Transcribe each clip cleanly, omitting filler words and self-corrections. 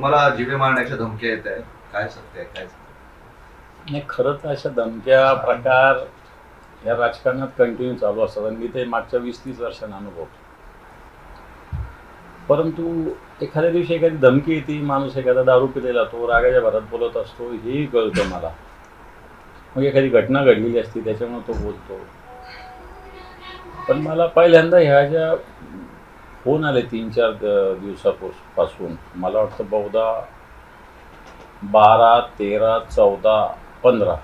तुम्हाला जिवे मारण्याच्या धमक्या येत आहेत, काय सत्य आहे काय? नाही, खरं तर अशा धमक्या प्रकार या राजकारणात कंटिन्यू चालू असतात आणि मी ते मागच्या 20-30 वर्षांना अनुभवतो. परंतु एखाद्या दिवशी एखादी धमकी येते, माणूस एखादा दारू पिलेला तो रागाच्या भरात बोलत असतो हेही कळतं मला. मग एखादी घटना घडलेली असते त्याच्यामुळे तो बोलतो. पण मला पहिल्यांदा ह्या ज्या फोन आले 3-4 दिवसापासून, मला वाटतं बहुधा 12, 13, 14, 15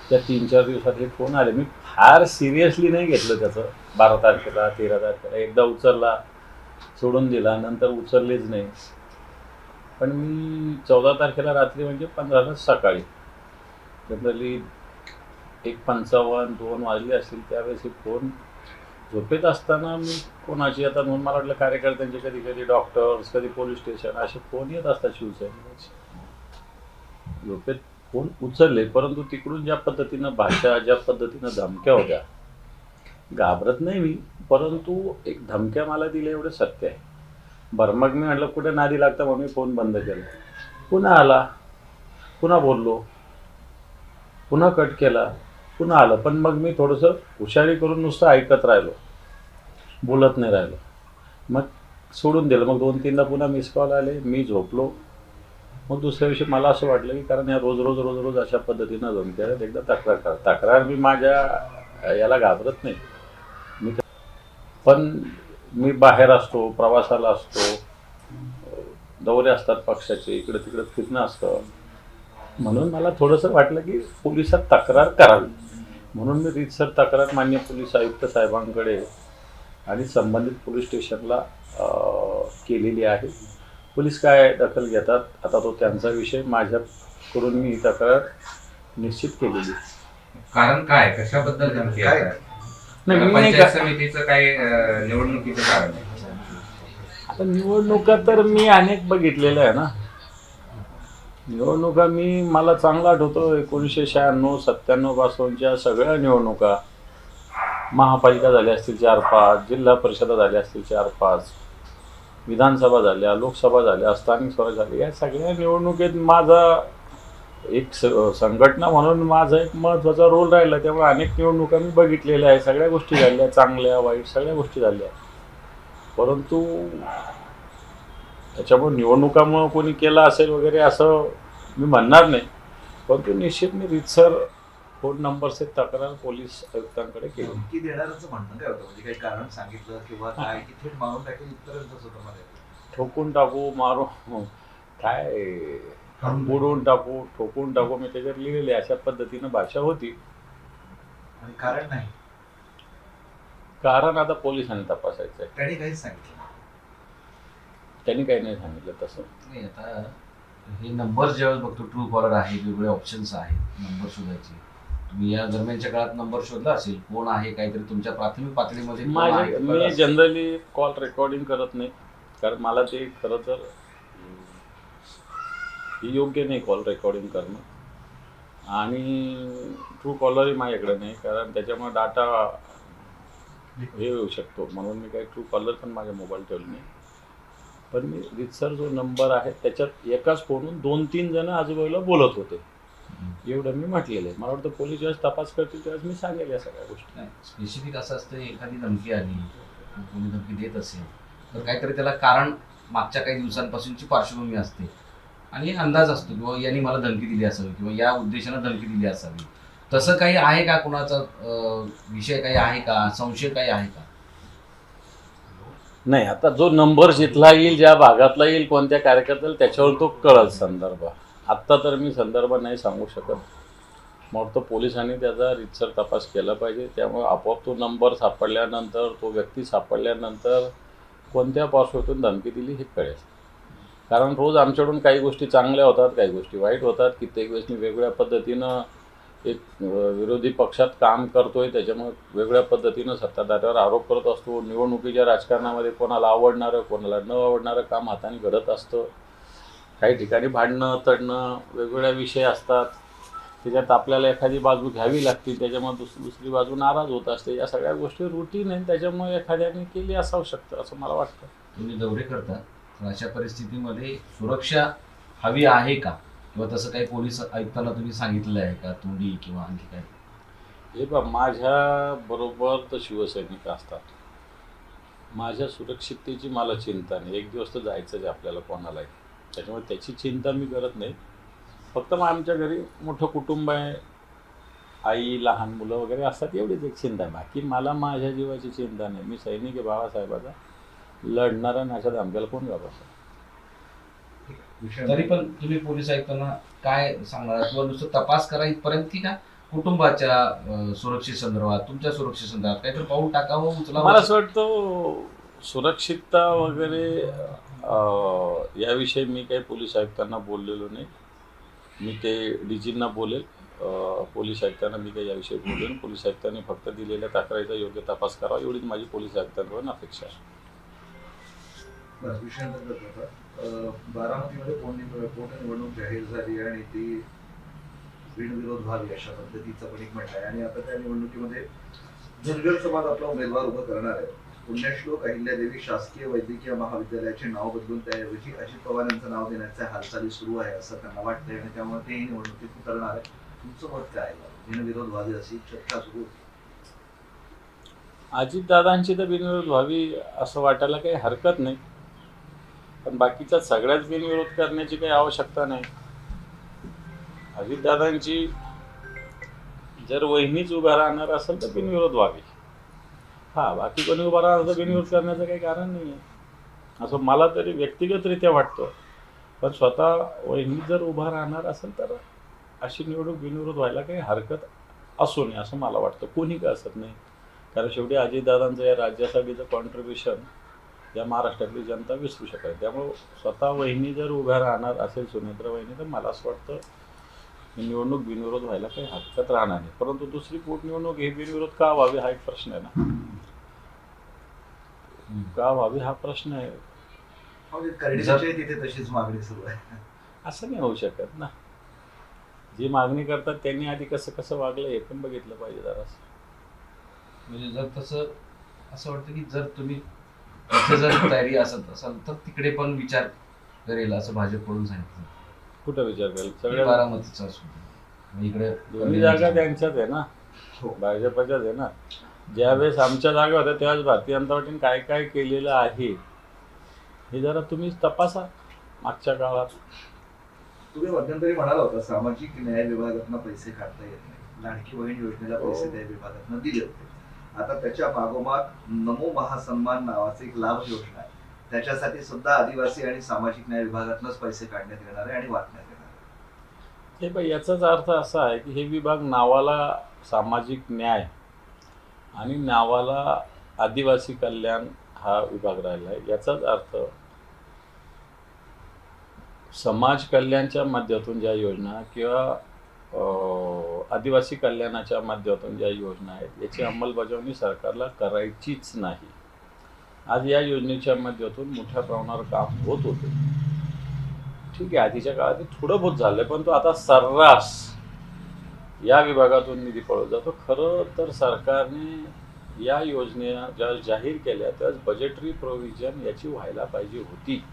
त्या 3-4 दिवसात हे फोन आले. मी फार सिरियसली नाही घेतलं त्याचं. 12 तारखेला 13 तारखेला एकदा उचलला, सोडून दिला, नंतर उचललेच नाही. पण मी 14 तारखेला रात्री म्हणजे 15ला सकाळी जनरली 1:55, 2 वाजले असतील त्यावेळेस हे फोन झोपेत असताना मी कोणाची येतात म्हणून मला वाटलं कार्यकर्त्यांचे, कधी कधी डॉक्टर्स, कधी पोलीस स्टेशन असे फोन येत असतात शिवसेनेचे. झोपेत फोन उचलले, परंतु तिकडून ज्या पद्धतीनं भाषा, ज्या पद्धतीनं धमक्या होत्या, घाबरत नाही मी, परंतु एक धमक्या मला दिल्या एवढं सत्य आहे. बरं, मग मी म्हटलं कुठे नादी लागतं म्हणून मी फोन बंद केला. पुन्हा आला, पुन्हा बोललो, पुन्हा कट केला, पुन्हा आलं. पण मग मी थोडंसं हुशारी करून नुसतं ऐकत राहिलो, बोलत नाही राहिलो. मग सोडून दिलं. मग 2-3दा पुन्हा मिस कॉल आले, मी झोपलो. मग दुसऱ्या दिवशी मला असं वाटलं की कारण या रोज अशा पद्धतीनं धमक्या आहेत, एकदा तक्रार मी माझ्या याला घाबरत नाही. पण मी बाहेर असतो, प्रवासाला असतो, दौरे असतात पक्षाचे, इकडे तिकडे फिरणं असतं. म्हणून मला थोडंसं वाटलं की पोलिसात तक्रार करावी. म्हणून मी रीतसर तक्रार माननीय पोलीस आयुक्त साहेबांकडे आणि संबंधित पोलीस स्टेशनला केलेली आहे. पोलीस काय दखल घेतात आता तो त्यांचा विषय. माझ्याकडून मी ही तक्रार निश्चित केलेली. कारण काय, कशाबद्दल धमकी आहे? नाही, मी पंचायत समितीचं काय निवडणुकीचं कारण आहे? आता निवडणुका तर मी अनेक बघितलेल्या आहे ना. निवडणुका मला चांगलं आठवतं 1996-97 पासूनच्या सगळ्या निवडणुका. महापालिका झाल्या असतील 4-5, जिल्हा परिषदा झाल्या असतील 4-5, विधानसभा झाल्या, लोकसभा झाल्या, स्थानिक स्वराज्य झाले. या सगळ्या निवडणुकीत माझा एक संघटना म्हणून माझा एक महत्त्वाचा रोल राहिला. त्यामुळे अनेक निवडणुका मी बघितलेल्या आहे. सगळ्या गोष्टी झाल्या, चांगल्या वाईट सगळ्या गोष्टी झाल्या. परंतु त्याच्यामुळे निवडणुकामुळं कोणी केलं असेल वगैरे असं मी म्हणणार नाही. परंतु निश्चित मी रीतसर फोन नंबरचे तक्रार पोलीस आयुक्तांकडे केली. धमकी देणाऱ्याचं म्हणणं काय होतं, म्हणजे काही कारण सांगितलं किंवा काय की थेट मारून टाकेल इथपर्यंत होतं मला? ठोकून टाकू, मारू, काय बुडवून टाकू, ठोकून टाकू, मी त्याच्यात लिहिलेले अशा पद्धतीनं भाषा होती. आणि कारण नाही, कारण आता पोलिसांनी तपासायचं आहे. त्यांनी काहीच सांगितलं त्यांनी काही नाही सांगितलं तसं. नाही, आता हे नंबर ज्यावेळेस बघतो, ट्रू कॉलर आहे, वेगवेगळे ऑप्शन्स आहेत नंबर शोधायचे. तुम्ही या दरम्यानच्या काळात नंबर शोधला असेल, कोण आहे काहीतरी तुमच्या प्राथमिक पातळीमध्ये मी जनरली कॉल रेकॉर्डिंग करत नाही, कारण मला ते खरं तर योग्य नाही कॉल रेकॉर्डिंग करणं. आणि ट्रू कॉलरही माझ्याकडे नाही, कारण त्याच्यामुळे डाटा हे होऊ शकतो. म्हणून मी काही ट्रू कॉलर पण माझ्या मोबाईल ठेवले नाही. पण मी रीतसर जो नंबर आहे त्याच्यात एकाच फोनून 2-3 जण आजूबाजूला बोलत होते, एवढं मी म्हटलेलं आहे. मला वाटतं पोलीस ज्यावेळेस तपास करतील त्यावेळेस मी सांगेल या सगळ्या गोष्टी. नाही, स्पेसिफिक असं असतं, एखादी धमकी आली, कोणी धमकी देत असेल तर काहीतरी त्याला कारण मागच्या काही दिवसांपासूनची पार्श्वभूमी असते आणि अंदाज असतो किंवा यांनी मला धमकी दिली असावी किंवा या उद्देशानं धमकी दिली असावी. तसं काही आहे का? कुणाचा विषय काही आहे का? संशय काही आहे का? नाही, आता जो नंबर जिथला येईल, ज्या भागातला येईल, कोणत्या कार्यकर्त्याला, त्याच्यावर तो कळत संदर्भ. आत्ता तर मी संदर्भ नाही सांगू शकत. मग तो पोलिसांनी त्याचा रीतसर तपास केला पाहिजे. त्यामुळे आपोआप तो नंबर सापडल्यानंतर, तो व्यक्ती सापडल्यानंतर कोणत्या पार्श्वभूमीतून धमकी दिली हे कळेल. कारण रोज आमच्याकडून काही गोष्टी चांगल्या होतात, काही गोष्टी वाईट होतात. कित्येक वेळेस मी वेगवेगळ्या पद्धतीनं एक विरोधी पक्षात काम करतोय, त्याच्यामुळे वेगळ्या पद्धतीनं सत्ताधाऱ्यावर आरोप करत असतो. निवडणुकीच्या राजकारणामध्ये कोणाला आवडणारं, कोणाला न आवडणारं काम हाताने घडत असतं. काही ठिकाणी भांडणं, तडणं, वेगवेगळ्या विषय असतात. त्याच्यात आपल्याला एखादी बाजू घ्यावी लागते, त्याच्यामुळे दुसरी बाजू नाराज होत असते. या सगळ्या गोष्टी रुटीन आहेत, त्याच्यामुळे एखाद्याने केली असावं शकतं असं मला वाटतं. तुम्ही दौरे करता, तर अशा परिस्थितीमध्ये सुरक्षा हवी आहे का, किंवा तसं काही पोलीस आयुक्तांना तुम्ही सांगितलं आहे का, तोंडी किंवा आणखी काय? हे बघ, माझ्या बरोबर तर शिवसैनिक असतात. माझ्या सुरक्षिततेची मला चिंता नाही. एक दिवस तर जायचंच आहे आपल्याला कोणालाही, त्याच्यामुळे त्याची चिंता मी करत नाही. फक्त मग आमच्या घरी मोठं कुटुंब आहे, आई, लहान मुलं वगैरे असतात, एवढीच एक चिंता आहे. बाकी मला माझ्या जीवाची चिंता नाही. मी सैनिक आहे बाबासाहेबाचा, लढणारा नाशात आमच्याला कोण घाबरतं. तरी पण तुम्ही पोलीस आयुक्तांना काय सांगणार, किंवा नुसतं तपास करा इथपर्यंत, की का कुटुंबाच्या सुरक्षेसंदर्भात, तुमच्या सुरक्षेसंदर्भात काहीतरी पाऊल टाकावं, उचलावं? मला असं वाटतं सुरक्षितता वगैरे याविषयी मी काही पोलीस आयुक्तांना बोललेलो नाही. मी ते डीजींना बोलेल. पोलीस आयुक्तांना मी काही याविषयी बोलेल. पोलीस आयुक्तांनी फक्त दिलेल्या तक्रारीचा योग्य तपास करावा, एवढीच माझी पोलीस आयुक्तांकडून अपेक्षा आहे. बारामतीमध्ये पोटनिवडणूक जाहीर झाली आणि ती बिनविरोध व्हावी अशा पद्धतीचं पण एक म्हटलं आहे. आणि आता त्या निवडणुकीमध्ये धनगर समाज आपला उमेदवार उभा करणार आहे. पुण्यश्लोक अहिल्यादेवी शासकीय वैद्यकीय महाविद्यालयाचे नाव बदलून त्याऐवजी अजित पवार यांचं नाव देण्याच्या हालचाली सुरू आहे असं त्यांना वाटतंय, आणि त्यामुळे तेही निवडणुकीत करणार आहे. तुमचं मत काय आहे? बिनविरोध व्हावी अशी चर्चा सुरू होती. अजितदादांची तर बिनविरोध व्हावी असं वाटायला काही हरकत नाही, पण बाकीच्या सगळ्याच बिनविरोध करण्याची काही आवश्यकता नाही. अजितदादांची जर वहिनीच उभा राहणार असेल तर बिनविरोध व्हावी. हा, बाकी कोणी उभा राहणार तर बिनविरोध करण्याचं काही कारण नाही आहे असं मला तरी व्यक्तिगतरित्या वाटतं. पण स्वतः वहिनी जर उभा राहणार असेल तर अशी निवडणूक बिनविरोध व्हायला काही हरकत असू नये असं मला वाटतं. कोणी का असत नाही, कारण शेवटी अजितदादांचं या राज्यासाठीचं कॉन्ट्रीब्युशन या महाराष्ट्रातली जनता विसरू शकेल. त्यामुळं स्वतः वहिनी जर उभ्या राहणार असेल, सुनेत्रा वहिनी, तर मला असं वाटतं निवडणूक बिनविरोध व्हायला काही हरकत राहणार नाही. परंतु दुसरी पोटनिवडणूक ही बिनविरोध का व्हावी हा एक प्रश्न आहे ना. का व्हावी हा प्रश्न आहे. तिथे तशीच मागणी सुरू आहे. असं नाही होऊ शकत ना. जी मागणी करतात त्यांनी आधी कसं कसं वागलं हे पण बघितलं पाहिजे जरासं. म्हणजे जर तसं असं वाटतं की जर तुम्ही इथे जर तयारी असत असाल तर तिकडे पण विचार करेल असं भाजपकडून सांगितलं. कुठं विचार करेल? सगळ्या बारामतीचा असतो, इकडे दोन्ही जागा त्यांच्याच आहे ना, भाजपच्याच आहे ना. ज्यावेळेस आमच्या जागा होत्या त्यावेळेस भारतीय जनता पार्टीने काय काय केलेलं आहे हे जरा तुम्ही तपासा. मागच्या काळात तुम्ही मध्यंतरी म्हणाला होता सामाजिक न्याय विभागातून पैसे काढता येत नाही, लाडकी बहीण योजनेला पैसे त्या विभागातून दिले होते. आता त्याच्या मागोमाग नमो महासन्मान नावाची एक लाभ योजना आहे, त्याच्यासाठी सुद्धा आदिवासी आणि सामाजिक न्याय विभागातूनच पैसे काढण्यात येणार आहे आणि वाटण्यात येणार आहे. हे बाई, याचाच अर्थ असा आहे की हे विभाग नावाला सामाजिक न्याय आणि नावाला आदिवासी कल्याण हा विभाग राहिला आहे. याचाच अर्थ समाज कल्याणच्या माध्यमातून ज्या योजना किंवा आदिवासी कल्याणाच्या माध्यमातून ज्या योजना आहेत याची अंमलबजावणी सरकारला करायचीच नाही. आज या योजनेच्या माध्यमातून मोठ्या प्रमाणावर काम होत होते. ठीक आहे, आधीच्या काळात थोडं बहुत झालं, पण तो आता सर्रास या विभागातून निधी पळत जातो. खरं तर सरकारने या योजना ज्या जाहीर केल्या त्याच बजेटरी प्रोव्हिजन याची व्हायला पाहिजे होती.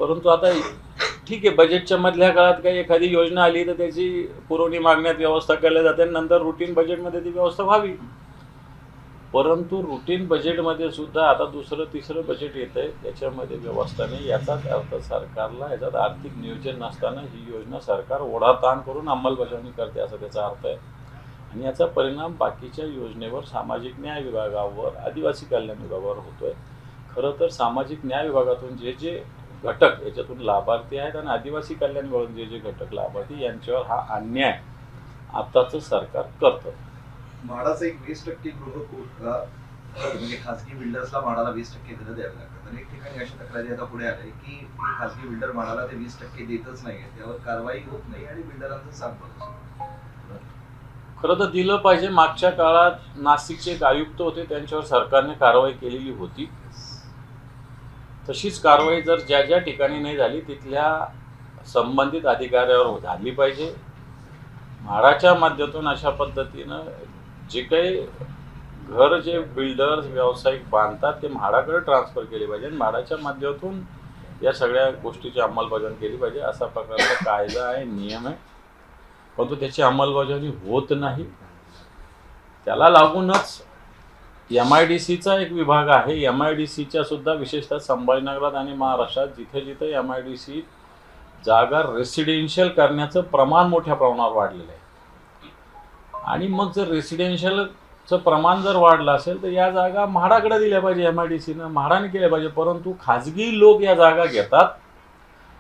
परंतु आता ठीक आहे, बजेटच्या मधल्या काळात काही एखादी योजना आली तर त्याची पुरवणी मागण्यात व्यवस्था केल्या जाते, नंतर रुटीन बजेटमध्ये ती व्यवस्था व्हावी. परंतु रुटीन बजेटमध्ये सुद्धा आता दुसरं तिसरं बजेट येत आहे, त्याच्यामध्ये व्यवस्था नाही. याचाच अर्थ सरकारला याच्यात आर्थिक नियोजन नसताना ही योजना सरकार ओढाताण करून अंमलबजावणी करते असा त्याचा अर्थ आहे. आणि याचा परिणाम बाकीच्या योजनेवर, सामाजिक न्याय विभागावर, आदिवासी कल्याण विभागावर होतोय. खरं तर सामाजिक न्याय विभागातून जे जे घटक याच्यातून लाभार्थी आहेत आणि आदिवासी कल्याण विभागातून जे जे घटक लाभार्थी यांच्यावर हा अन्याय आताचं सरकार करतं. म्हाडाचं एक 20% म्हणजे खासगी बिल्डर्सला म्हाडाला 20% घरं द्यावी लागतात. अनेक ठिकाणी अशा तक्रारी आता पुढे आल्या की खासगी बिल्डर म्हाडाला ते 20% देतच नाहीये, त्यावर कारवाई होत नाही आणि बिल्डरांचं सांगतो. खरं तर दिलं पाहिजे. मागच्या काळात नाशिकचे एक आयुक्त होते, त्यांच्यावर सरकारने कारवाई केलेली होती. तशीच कारवाई जर ज्या ज्या ठिकाणी नाही झाली तिथल्या संबंधित अधिकाऱ्यावर झाली पाहिजे. म्हाडाच्या माध्यमातून अशा पद्धतीनं जे काही घर जे बिल्डर्स व्यावसायिक बांधतात ते म्हाडाकडे ट्रान्सफर केले पाहिजे. म्हाडाच्या माध्यमातून या सगळ्या गोष्टीची अंमलबजावणी केली पाहिजे. असा प्रकारचा कायदा आहे, नियम आहे, परंतु त्याची अंमलबजावणी होत नाही. त्याला लागूनच MIDCचा एक विभाग आहे. MIDCच्या सुद्धा विशेषतः संभाजीनगरात आणि महाराष्ट्रात जिथे जिथे MIDC जागा रेसिडेन्शियल करण्याचं प्रमाण मोठ्या प्रमाणावर वाढलेलं आहे. आणि मग जर रेसिडेन्शियलचं प्रमाण जर वाढलं असेल तर या जागा म्हाडाकडे दिल्या पाहिजे, MIDCनं म्हाडाने केल्या पाहिजे. परंतु खाजगी लोक या जागा घेतात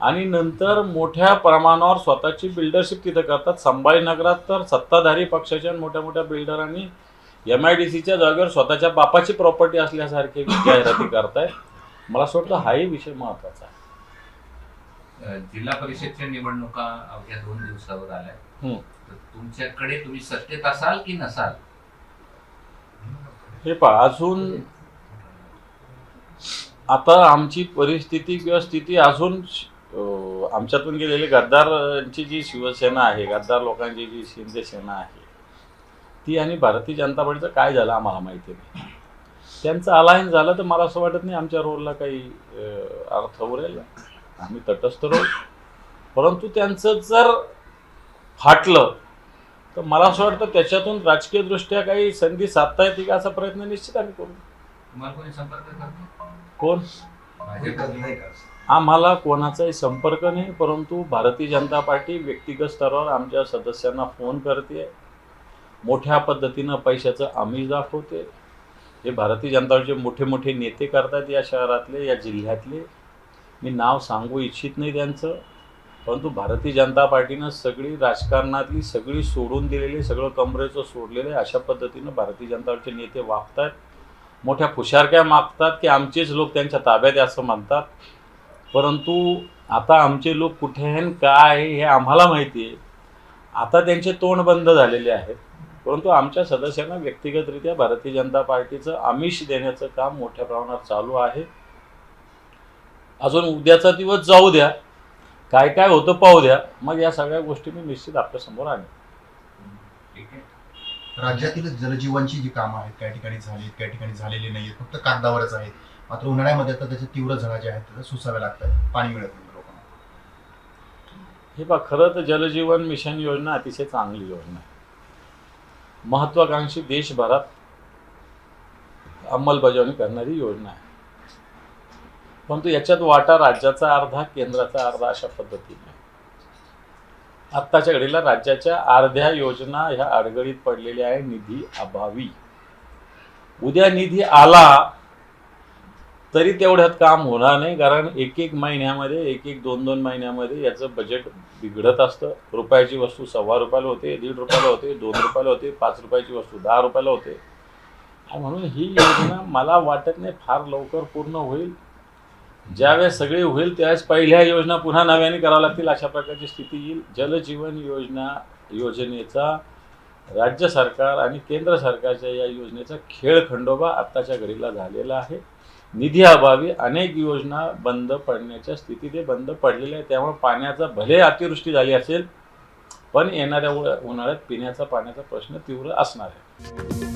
आणि नंतर मोठ्या प्रमाणावर स्वतःची बिल्डरशिप तिथं करतात. संभाजीनगरात तर सत्ताधारी पक्षाच्या मोठ्या मोठ्या बिल्डरांनी MIDCच्या जागेवर स्वतःच्या बापाची प्रॉपर्टी असल्यासारखे जाहिराती करतायत. मला असं वाटतं हाही विषय महत्त्वाचा आहे. जिल्हा परिषदच्या निवडणुका अवघ्या 2 दिवसावर आल्या. तर तुमच्याकडे तुम्ही सत्तेत असाल की नसाल? हे पहा, अजून आता आमची परिस्थिती किंवा स्थिती अजून आमच्यातून गेलेले गद्दारांची जी शिवसेना आहे, गद्दार लोकांची जी शिंदे सेना आहे ती आणि भारतीय जनता पार्टीचं काय झालं आम्हाला माहिती नाही. त्यांचं अलायन्स झालं तर मला असं वाटत नाही आमच्या रोलला काही अर्थ उरेल. आम्ही तटस्थ राहू. परंतु त्यांचं जर फाटलं तर मला असं वाटतं त्याच्यातून राजकीयदृष्ट्या काही संधी साधता येते का असा प्रयत्न निश्चित आम्ही करू. तुम्हाला कोणी संपर्क करतो? कोण? भेटत नाही का? आम्हाला कोणाचाही संपर्क नाही, परंतु भारतीय जनता पार्टी व्यक्तिगत स्तरावर आमच्या सदस्यांना फोन करते, मोठ्या पद्धतीनं पैशाचं आमिष दाखवते. हे भारतीय जनता पार्टीचे मोठे मोठे नेते करतात या शहरातले, या जिल्ह्यातले. मी नाव सांगू इच्छित नाही त्यांचं, परंतु भारतीय जनता पार्टीनं सगळी राजकारणातली सगळी सोडून दिलेली, सगळं कमरेचं सोडलेलं आहे. अशा पद्धतीनं भारतीय जनता पार्टीचे नेते वागतात. मोठ्या फुशारक्या मागतात की आमचेच लोक त्यांच्या ताब्यात आहे असं म्हणतात. परंतु आता आमचे लोक कुठे आहेत काय आहे हे आम्हाला माहिती आहे. आता त्यांचे तोंड बंद झालेले आहेत. परंतु आमच्या सदस्यांना व्यक्तिगतरित्या भारतीय जनता पार्टीचं आमिष देण्याचं काम मोठ्या प्रमाणात चालू आहे. अजून उद्याचा दिवस जाऊ द्या, काय काय होतं पाहू द्या, मग या सगळ्या गोष्टी मी निश्चित आपल्यासमोर आणेन. ठीक आहे. राज्यातील जलजीवनची जी कामं आहेत काही ठिकाणी झाली, काही ठिकाणी झालेली नाही, फक्त कागदावरच आहेत. मात्र उन्हाळ्यामध्ये तर त्याच्या तीव्र झळा ज्या आहेत त्या सुसाव्या लागतात, पाणी मिळत नाही लोकांना. हे पहा, खरं तर जलजीवन मिशन योजना अतिशय चांगली योजना आहे. महत्वाकांक्षी देशभरात अंमलबजावणी करणारी योजना आहे. परंतु याच्यात वाटा राज्याचा अर्धा, केंद्राचा अर्धा अशा पद्धतीने. आत्ताच्या घडीला राज्याच्या अर्ध्या योजना ह्या अडगळीत पडलेल्या आहे निधी अभावी. उद्या निधी आला तरी तेवढ्यात काम होणार नाही, कारण एक एक महिन्यामध्ये, एक एक 2-2 महिन्यामध्ये याचं बजेट बिघडत असतं. रुपयाची वस्तू ₹1.25 होते, ₹1.5 होते, ₹2 होते, ₹5 वस्तू ₹10 होते. आणि म्हणून ही योजना मला वाटत नाही फार लवकर पूर्ण होईल. ज्यावेळेस सगळी होईल त्यावेळेस पहिल्या योजना पुन्हा नव्याने कराव्या लागतील अशा प्रकारची स्थिती येईल. जलजीवन योजनेचा राज्य सरकार आणि केंद्र सरकारच्या या योजनेचा खेळखंडोबा आत्ताच्या घडीला झालेला आहे. निधी अभावी अनेक योजना बंद पडण्याच्या स्थितीत बंद पडलेल्या आहे. त्यामुळे पाण्याचा भले अतिवृष्टी झाली असेल पण येणाऱ्या उन्हाळ्यात पिण्याचा पाण्याचा प्रश्न तीव्र असणार आहे.